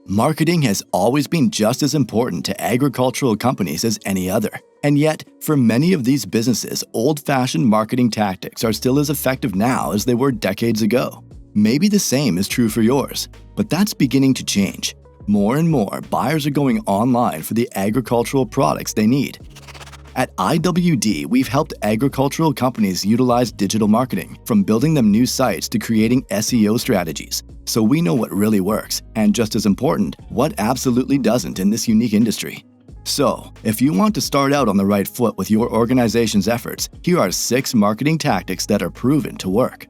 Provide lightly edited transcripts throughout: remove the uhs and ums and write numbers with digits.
Marketing has always been just as important to agricultural companies as any other. And yet, for many of these businesses, old-fashioned marketing tactics are still as effective now as they were decades ago. Maybe the same is true for yours, but that's beginning to change. More and more buyers are going online for the agricultural products they need. At IWD, we've helped agricultural companies utilize digital marketing, from building them new sites to creating SEO strategies. So we know what really works, and just as important, what absolutely doesn't in this unique industry. So, if you want to start out on the right foot with your organization's efforts, here are 6 marketing tactics that are proven to work.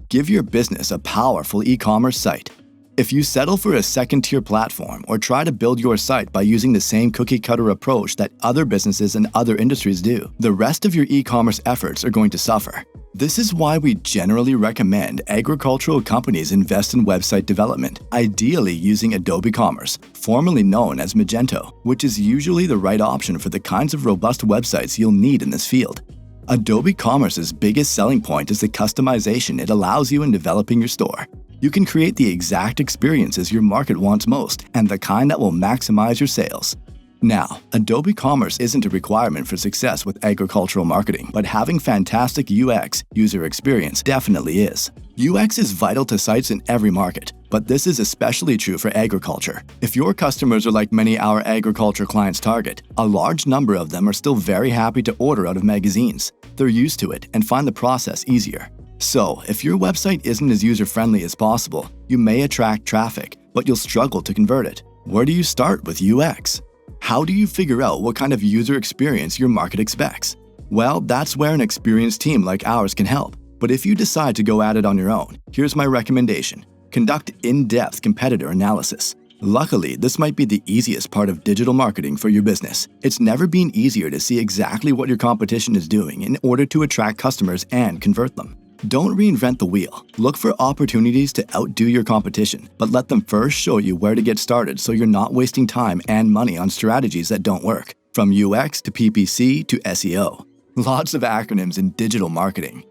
Give your business a powerful e-commerce site. If you settle for a second-tier platform or try to build your site by using the same cookie-cutter approach that other businesses and other industries do, the rest of your e-commerce efforts are going to suffer. This is why we generally recommend agricultural companies invest in website development, ideally using Adobe Commerce, formerly known as Magento, which is usually the right option for the kinds of robust websites you'll need in this field. Adobe Commerce's biggest selling point is the customization it allows you in developing your store. You can create the exact experiences your market wants most and the kind that will maximize your sales. Now, Adobe Commerce isn't a requirement for success with agricultural marketing, but having fantastic UX, user experience, definitely is. UX is vital to sites in every market, but this is especially true for agriculture. If your customers are like many our agriculture clients target, a large number of them are still very happy to order out of magazines. They're used to it and find the process easier. So, if your website isn't as user-friendly as possible, you may attract traffic, but you'll struggle to convert it. Where do you start with UX? How do you figure out what kind of user experience your market expects? Well, that's where an experienced team like ours can help. But if you decide to go at it on your own, here's my recommendation. Conduct in-depth competitor analysis. Luckily, this might be the easiest part of digital marketing for your business. It's never been easier to see exactly what your competition is doing in order to attract customers and convert them. Don't reinvent the wheel. Look for opportunities to outdo your competition, but let them first show you where to get started so you're not wasting time and money on strategies that don't work. From UX to PPC to SEO. Lots of acronyms in digital marketing.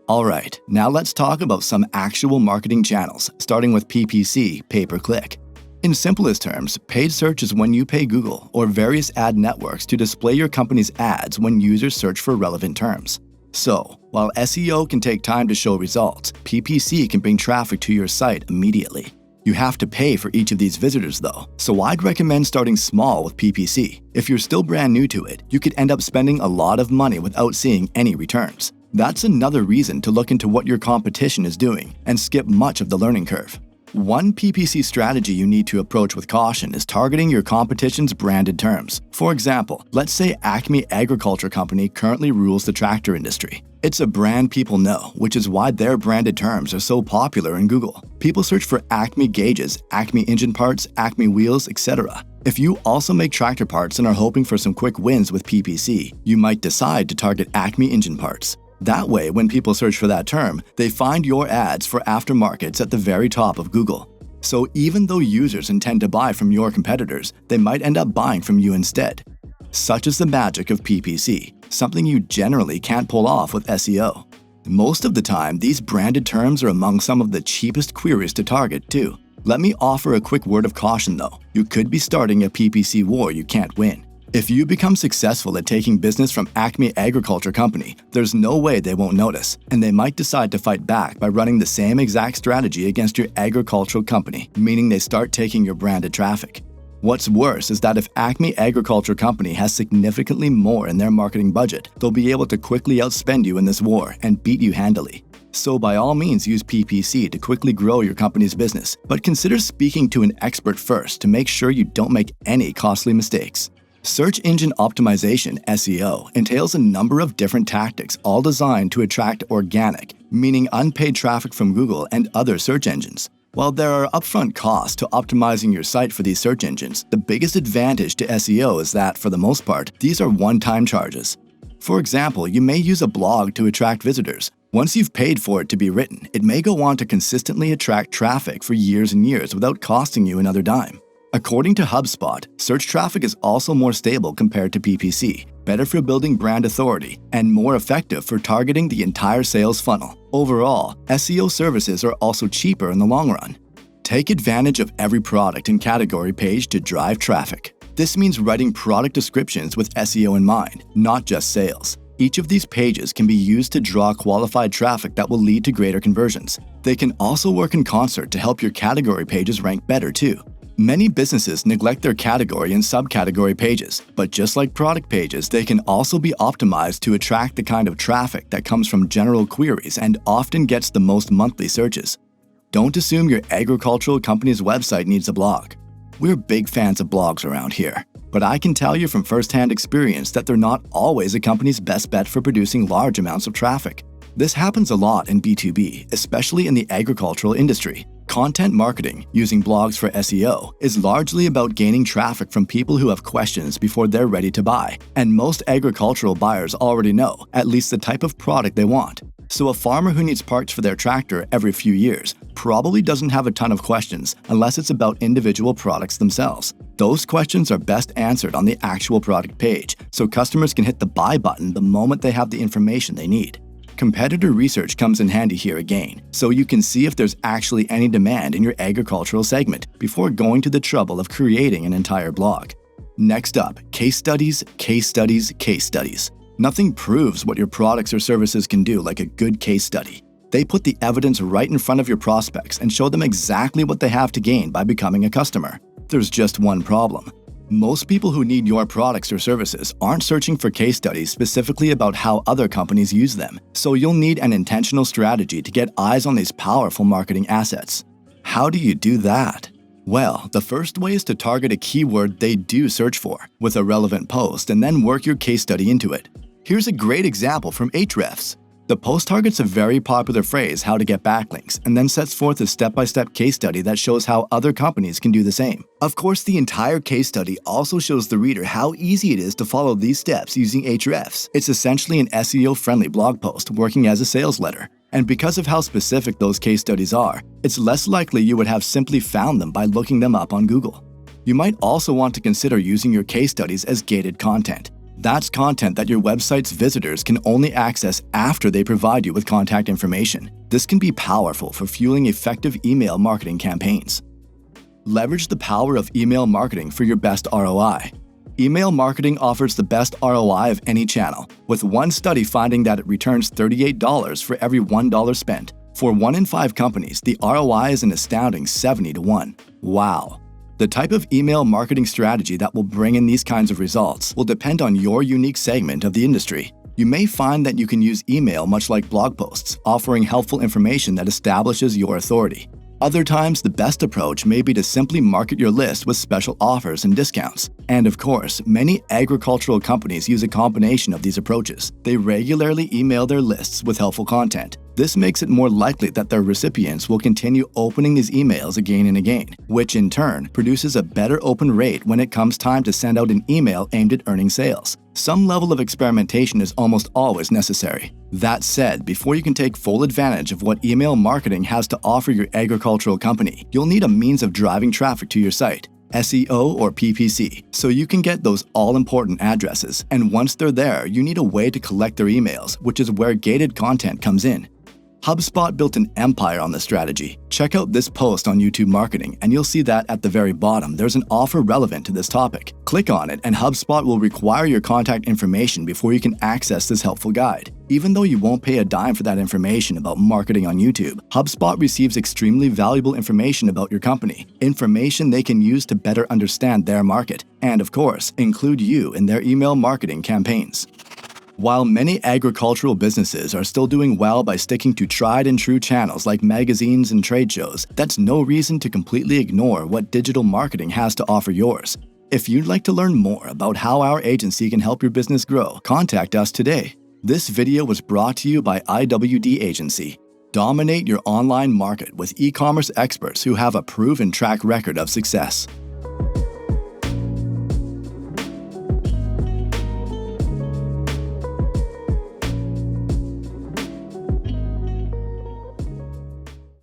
Alright, now let's talk about some actual marketing channels, starting with PPC, pay-per-click. In simplest terms, paid search is when you pay Google or various ad networks to display your company's ads when users search for relevant terms. So, while SEO can take time to show results, PPC can bring traffic to your site immediately. You have to pay for each of these visitors though, so I'd recommend starting small with PPC. If you're still brand new to it, you could end up spending a lot of money without seeing any returns. That's another reason to look into what your competition is doing and skip much of the learning curve. One PPC strategy you need to approach with caution is targeting your competition's branded terms. For example, let's say Acme Agriculture Company currently rules the tractor industry. It's a brand people know, which is why their branded terms are so popular in Google. People search for Acme gauges, Acme engine parts, Acme wheels, etc. If you also make tractor parts and are hoping for some quick wins with PPC, you might decide to target Acme engine parts. That way, when people search for that term, they find your ads for aftermarkets at the very top of Google. So even though users intend to buy from your competitors, they might end up buying from you instead. Such is the magic of PPC, something you generally can't pull off with SEO. Most of the time, these branded terms are among some of the cheapest queries to target too. Let me offer a quick word of caution though. You could be starting a PPC war you can't win. If you become successful at taking business from Acme Agriculture Company, there's no way they won't notice, and they might decide to fight back by running the same exact strategy against your agricultural company, meaning they start taking your branded traffic. What's worse is that if Acme Agriculture Company has significantly more in their marketing budget, they'll be able to quickly outspend you in this war and beat you handily. So by all means use PPC to quickly grow your company's business, but consider speaking to an expert first to make sure you don't make any costly mistakes. Search engine optimization, SEO, entails a number of different tactics all designed to attract organic, meaning unpaid traffic from Google and other search engines. While there are upfront costs to optimizing your site for these search engines, the biggest advantage to SEO is that, for the most part, these are one-time charges. For example, you may use a blog to attract visitors. Once you've paid for it to be written, it may go on to consistently attract traffic for years and years without costing you another dime. According to HubSpot, search traffic is also more stable compared to PPC, better for building brand authority, and more effective for targeting the entire sales funnel. Overall, SEO services are also cheaper in the long run. Take advantage of every product and category page to drive traffic. This means writing product descriptions with SEO in mind, not just sales. Each of these pages can be used to draw qualified traffic that will lead to greater conversions. They can also work in concert to help your category pages rank better too. Many businesses neglect their category and subcategory pages, but just like product pages, they can also be optimized to attract the kind of traffic that comes from general queries and often gets the most monthly searches. Don't assume your agricultural company's website needs a blog. We're big fans of blogs around here, but I can tell you from firsthand experience that they're not always a company's best bet for producing large amounts of traffic. This happens a lot in B2B, especially in the agricultural industry. Content marketing, using blogs for SEO, is largely about gaining traffic from people who have questions before they're ready to buy, and most agricultural buyers already know at least the type of product they want. So a farmer who needs parts for their tractor every few years probably doesn't have a ton of questions unless it's about individual products themselves. Those questions are best answered on the actual product page, so customers can hit the buy button the moment they have the information they need. Competitor research comes in handy here again, so you can see if there's actually any demand in your agricultural segment before going to the trouble of creating an entire blog. Next up, case studies, case studies, case studies. Nothing proves what your products or services can do like a good case study. They put the evidence right in front of your prospects and show them exactly what they have to gain by becoming a customer. There's just one problem. Most people who need your products or services aren't searching for case studies specifically about how other companies use them, so you'll need an intentional strategy to get eyes on these powerful marketing assets. How do you do that? Well, the first way is to target a keyword they do search for with a relevant post and then work your case study into it. Here's a great example from Ahrefs. The post targets a very popular phrase, how to get backlinks, and then sets forth a step-by-step case study that shows how other companies can do the same. Of course, the entire case study also shows the reader how easy it is to follow these steps using Ahrefs. It's essentially an SEO-friendly blog post working as a sales letter. And because of how specific those case studies are, it's less likely you would have simply found them by looking them up on Google. You might also want to consider using your case studies as gated content. That's content that your website's visitors can only access after they provide you with contact information. This can be powerful for fueling effective email marketing campaigns. Leverage the power of email marketing for your best ROI. Email marketing offers the best ROI of any channel, with one study finding that it returns $38 for every $1 spent. For 1 in 5 companies, the ROI is an astounding 70 to 1. Wow! The type of email marketing strategy that will bring in these kinds of results will depend on your unique segment of the industry. You may find that you can use email much like blog posts, offering helpful information that establishes your authority. Other times, the best approach may be to simply market your list with special offers and discounts. And of course, many agricultural companies use a combination of these approaches. They regularly email their lists with helpful content. This makes it more likely that their recipients will continue opening these emails again and again, which in turn produces a better open rate when it comes time to send out an email aimed at earning sales. Some level of experimentation is almost always necessary. That said, before you can take full advantage of what email marketing has to offer your agricultural company, you'll need a means of driving traffic to your site. SEO or PPC, so you can get those all-important addresses, and once they're there, you need a way to collect their emails, which is where gated content comes in. HubSpot built an empire on this strategy. Check out this post on YouTube Marketing and you'll see that at the very bottom there's an offer relevant to this topic. Click on it and HubSpot will require your contact information before you can access this helpful guide. Even though you won't pay a dime for that information about marketing on YouTube, HubSpot receives extremely valuable information about your company, information they can use to better understand their market, and of course, include you in their email marketing campaigns. While many agricultural businesses are still doing well by sticking to tried and true channels like magazines and trade shows, that's no reason to completely ignore what digital marketing has to offer yours. If you'd like to learn more about how our agency can help your business grow, contact us today. This video was brought to you by IWD Agency. Dominate your online market with e-commerce experts who have a proven track record of success.